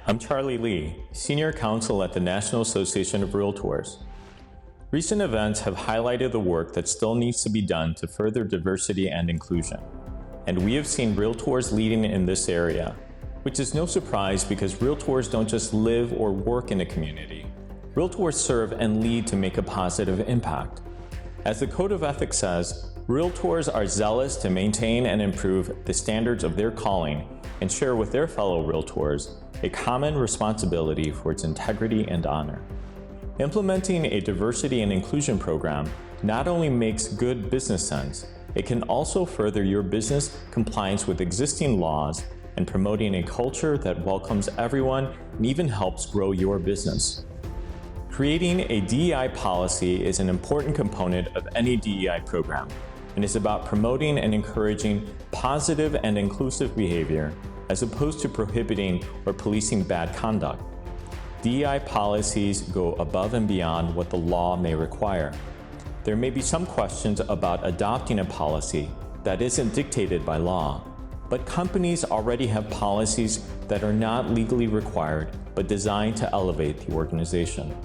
I'm Charlie Lee, Senior Counsel at the National Association of Realtors. Recent events have highlighted the work that still needs to be done to further diversity and inclusion. And we have seen realtors leading in this area, which is no surprise because realtors don't just live or work in a community. Realtors serve and lead to make a positive impact. As the Code of Ethics says, realtors are zealous to maintain and improve the standards of their calling and share with their fellow realtors a common responsibility for its integrity and honor. Implementing a diversity and inclusion program not only makes good business sense, it can also further your business compliance with existing laws and promoting a culture that welcomes everyone and even helps grow your business. Creating a DEI policy is an important component of any DEI program and is about promoting and encouraging positive and inclusive behavior as opposed to prohibiting or policing bad conduct. DEI policies go above and beyond what the law may require. There may be some questions about adopting a policy that isn't dictated by law, but companies already have policies that are not legally required but designed to elevate the organization.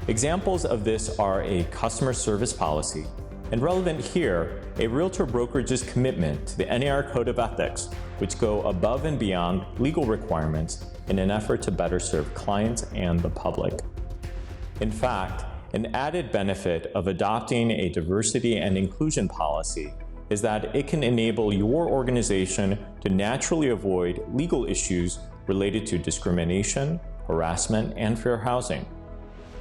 Examples of this are a customer service policy, and relevant here, a realtor brokerage's commitment to the NAR Code of Ethics, which go above and beyond legal requirements in an effort to better serve clients and the public. In fact, an added benefit of adopting a diversity and inclusion policy is that it can enable your organization to naturally avoid legal issues related to discrimination, harassment, and fair housing.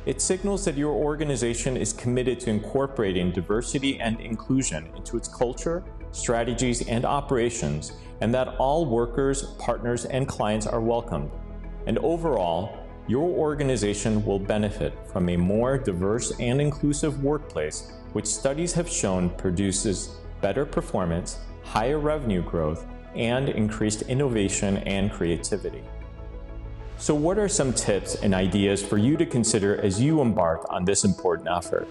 It signals that your organization is committed to incorporating diversity and inclusion into its culture, strategies, and operations, and that all workers, partners, and clients are welcomed. And overall, your organization will benefit from a more diverse and inclusive workplace, which studies have shown produces better performance, higher revenue growth, and increased innovation and creativity. So what are some tips and ideas for you to consider as you embark on this important effort?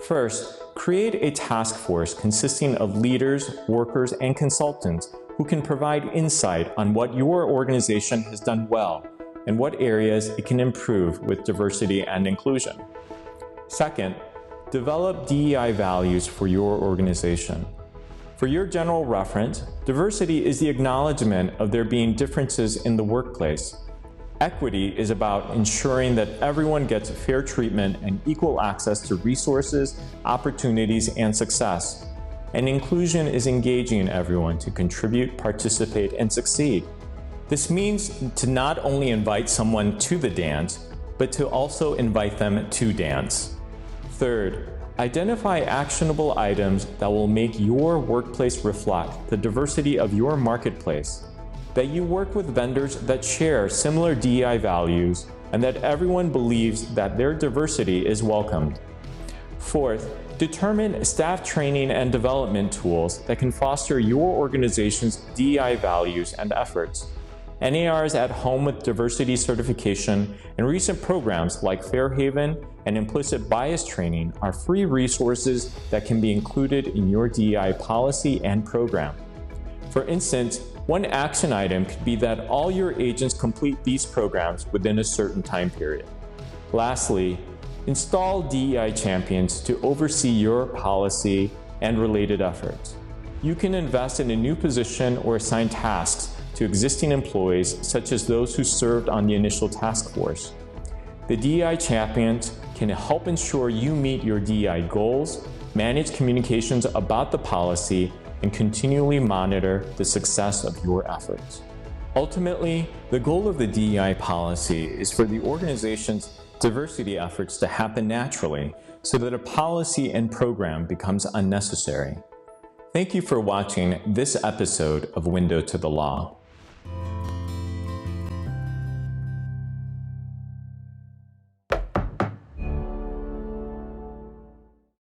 First, create a task force consisting of leaders, workers, and consultants who can provide insight on what your organization has done well and what areas it can improve with diversity and inclusion. Second, develop DEI values for your organization. For your general reference, diversity is the acknowledgement of there being differences in the workplace. Equity is about ensuring that everyone gets fair treatment and equal access to resources, opportunities, and success. And inclusion is engaging everyone to contribute, participate, and succeed. This means to not only invite someone to the dance, but to also invite them to dance. Third, identify actionable items that will make your workplace reflect the diversity of your marketplace. That you work with vendors that share similar DEI values and that everyone believes that their diversity is welcomed. Fourth, determine staff training and development tools that can foster your organization's DEI values and efforts. NAR's At Home with Diversity certification and recent programs like Fairhaven and implicit bias training are free resources that can be included in your DEI policy and program. For instance, one action item could be that all your agents complete these programs within a certain time period. Lastly, install DEI champions to oversee your policy and related efforts. You can invest in a new position or assign tasks to existing employees, such as those who served on the initial task force. The DEI champions can help ensure you meet your DEI goals, manage communications about the policy, and continually monitor the success of your efforts. Ultimately, the goal of the DEI policy is for the organization's diversity efforts to happen naturally so that a policy and program becomes unnecessary. Thank you for watching this episode of Window to the Law.